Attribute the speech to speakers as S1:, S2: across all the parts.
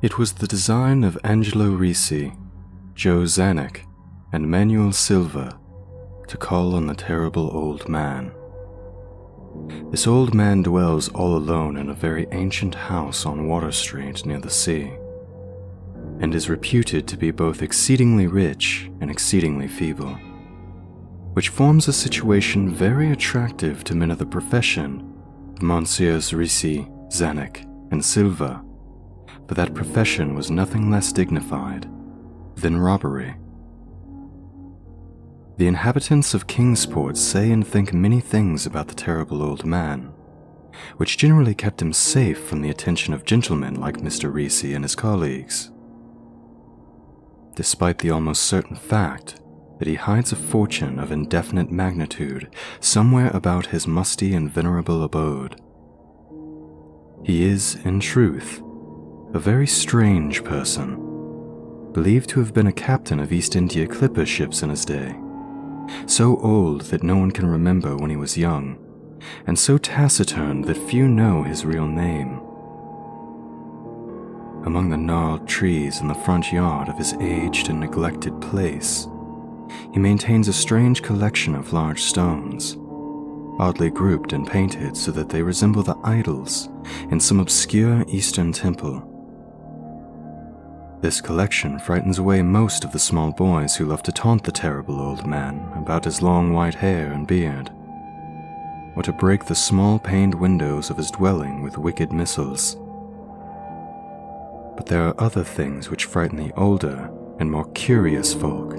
S1: It was the design of Angelo Ricci, Joe Zanuck, and Manuel Silva to call on the terrible old man. This old man dwells all alone in a very ancient house on Water Street near the sea, and is reputed to be both exceedingly rich and exceedingly feeble, which forms a situation very attractive to men of the profession of Messieurs Ricci, Zanuck, and Silva, but that profession was nothing less dignified than robbery. The inhabitants of Kingsport say and think many things about the terrible old man, which generally kept him safe from the attention of gentlemen like Mr. Ricci and his colleagues, despite the almost certain fact that he hides a fortune of indefinite magnitude somewhere about his musty and venerable abode. He is, in truth, a very strange person, believed to have been a captain of East India clipper ships in his day, so old that no one can remember when he was young, and so taciturn that few know his real name. Among the gnarled trees in the front yard of his aged and neglected place, he maintains a strange collection of large stones, oddly grouped and painted so that they resemble the idols in some obscure Eastern temple. This collection frightens away most of the small boys who love to taunt the terrible old man about his long white hair and beard, or to break the small paned windows of his dwelling with wicked missiles. But there are other things which frighten the older and more curious folk,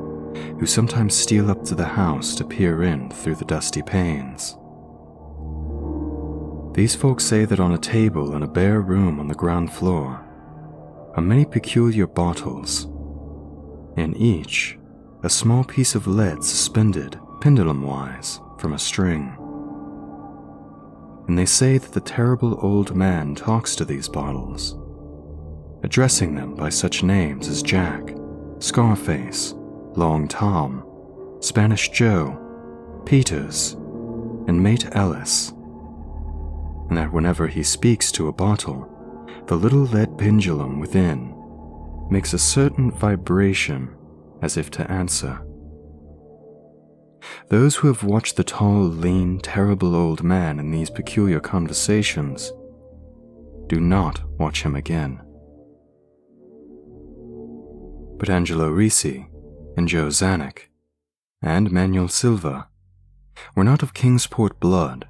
S1: who sometimes steal up to the house to peer in through the dusty panes. These folk say that on a table in a bare room on the ground floor are many peculiar bottles, in each a small piece of lead suspended pendulum-wise from a string. And they say that the terrible old man talks to these bottles, addressing them by such names as Jack, Scarface, Long Tom, Spanish Joe, Peters, and Mate Ellis, and that whenever he speaks to a bottle, the little lead pendulum within makes a certain vibration as if to answer. Those who have watched the tall, lean, terrible old man in these peculiar conversations do not watch him again. But Angelo Ricci and Joe Zanuck and Manuel Silva were not of Kingsport blood.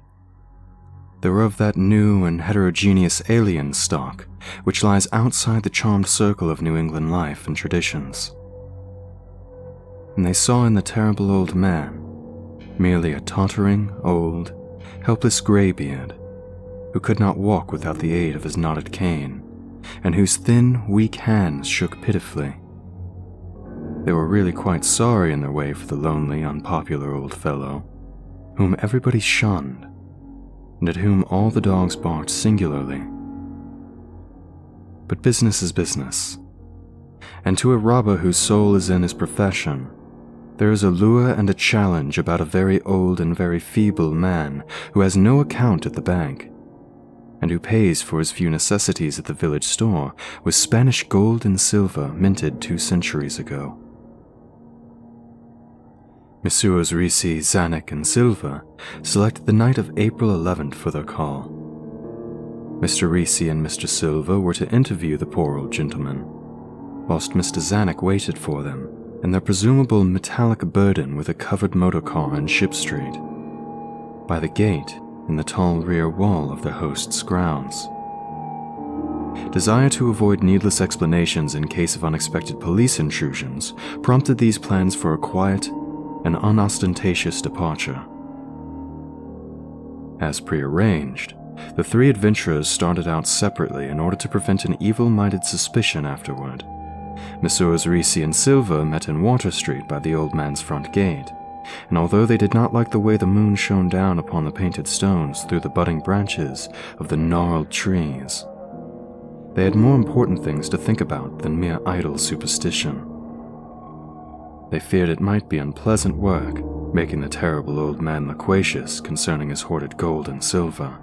S1: They were of that new and heterogeneous alien stock which lies outside the charmed circle of New England life and traditions. And they saw in the terrible old man merely a tottering, old, helpless graybeard who could not walk without the aid of his knotted cane, and whose thin, weak hands shook pitifully. They were really quite sorry in their way for the lonely, unpopular old fellow, whom everybody shunned, and at whom all the dogs barked singularly. But business is business, and to a robber whose soul is in his profession, there is a lure and a challenge about a very old and very feeble man who has no account at the bank, and who pays for his few necessities at the village store with Spanish gold and silver minted 2 centuries ago. Messieurs Ricci, Zanuck, and Silva selected the night of April 11th for their call. Mr. Ricci and Mr. Silva were to interview the poor old gentleman, whilst Mr. Zanuck waited for them in their presumable metallic burden with a covered motor car in Ship Street, by the gate in the tall rear wall of their host's grounds. Desire to avoid needless explanations in case of unexpected police intrusions prompted these plans for a quiet and unostentatious departure. As prearranged, the 3 adventurers started out separately in order to prevent an evil-minded suspicion afterward. Messieurs Ricci and Silva met in Water Street by the old man's front gate, and although they did not like the way the moon shone down upon the painted stones through the budding branches of the gnarled trees, they had more important things to think about than mere idle superstition. They feared it might be unpleasant work making the terrible old man loquacious concerning his hoarded gold and silver,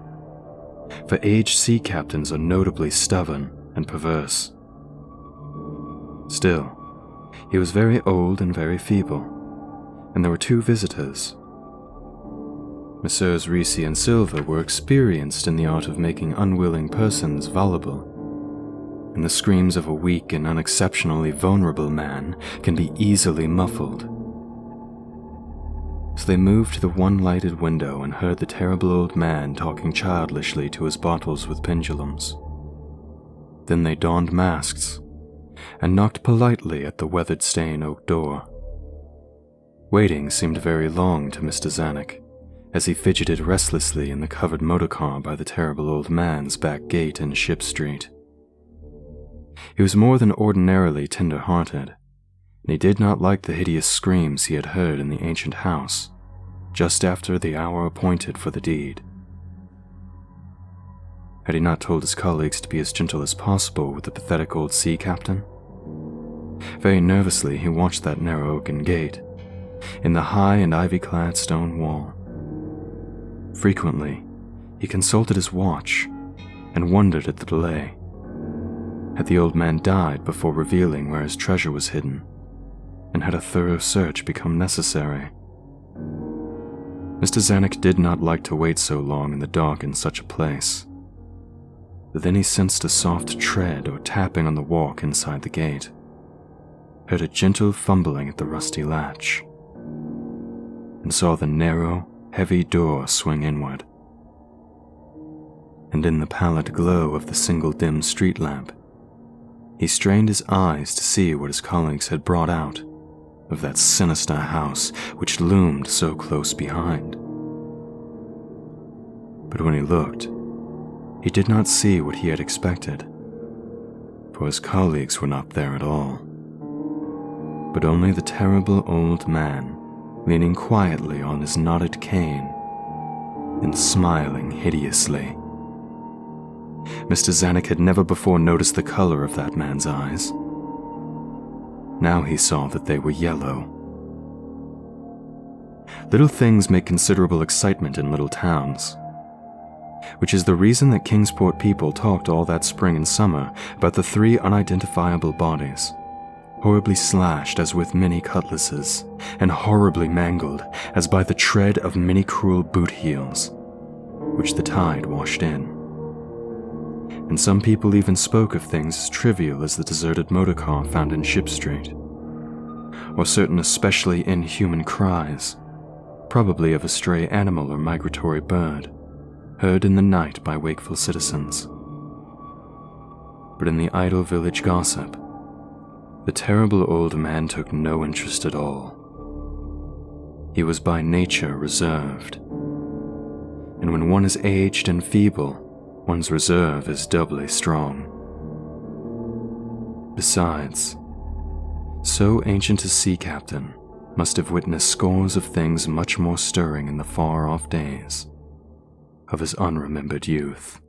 S1: for aged sea captains are notably stubborn and perverse, Still, he was very old and very feeble, and there were 2 visitors. Messrs. Risi and Silva were experienced in the art of making unwilling persons voluble, and the screams of a weak and unexceptionally vulnerable man can be easily muffled. So they moved to the one lighted window and heard the terrible old man talking childishly to his bottles with pendulums. Then they donned masks and knocked politely at the weathered-stained oak door. Waiting seemed very long to Mr. Zanuck, as he fidgeted restlessly in the covered motorcar by the terrible old man's back gate in Ship Street. He was more than ordinarily tender-hearted, and he did not like the hideous screams he had heard in the ancient house just after the hour appointed for the deed. Had he not told his colleagues to be as gentle as possible with the pathetic old sea captain? Very nervously he watched that narrow oaken gate, in the high and ivy-clad stone wall. Frequently, he consulted his watch and wondered at the delay. Had the old man died before revealing where his treasure was hidden, and had a thorough search become necessary? Mr. Zanuck did not like to wait so long in the dark in such a place. But then he sensed a soft tread or tapping on the walk inside the gate, heard a gentle fumbling at the rusty latch, and saw the narrow, heavy door swing inward. And in the pallid glow of the single dim street lamp, he strained his eyes to see what his colleagues had brought out of that sinister house which loomed so close behind. But when he looked, he did not see what he had expected, for his colleagues were not there at all, but only the terrible old man leaning quietly on his knotted cane and smiling hideously. Mr. Zanuck had never before noticed the color of that man's eyes. Now he saw that they were yellow. Little things make considerable excitement in little towns, which is the reason that Kingsport people talked all that spring and summer about the 3 unidentifiable bodies, horribly slashed as with many cutlasses, and horribly mangled as by the tread of many cruel boot heels, which the tide washed in. And some people even spoke of things as trivial as the deserted motorcar found in Ship Street, or certain especially inhuman cries, probably of a stray animal or migratory bird, heard in the night by wakeful citizens. But in the idle village gossip, the terrible old man took no interest at all. He was by nature reserved, and when one is aged and feeble, one's reserve is doubly strong. Besides, so ancient a sea captain must have witnessed scores of things much more stirring in the far-off days of his unremembered youth.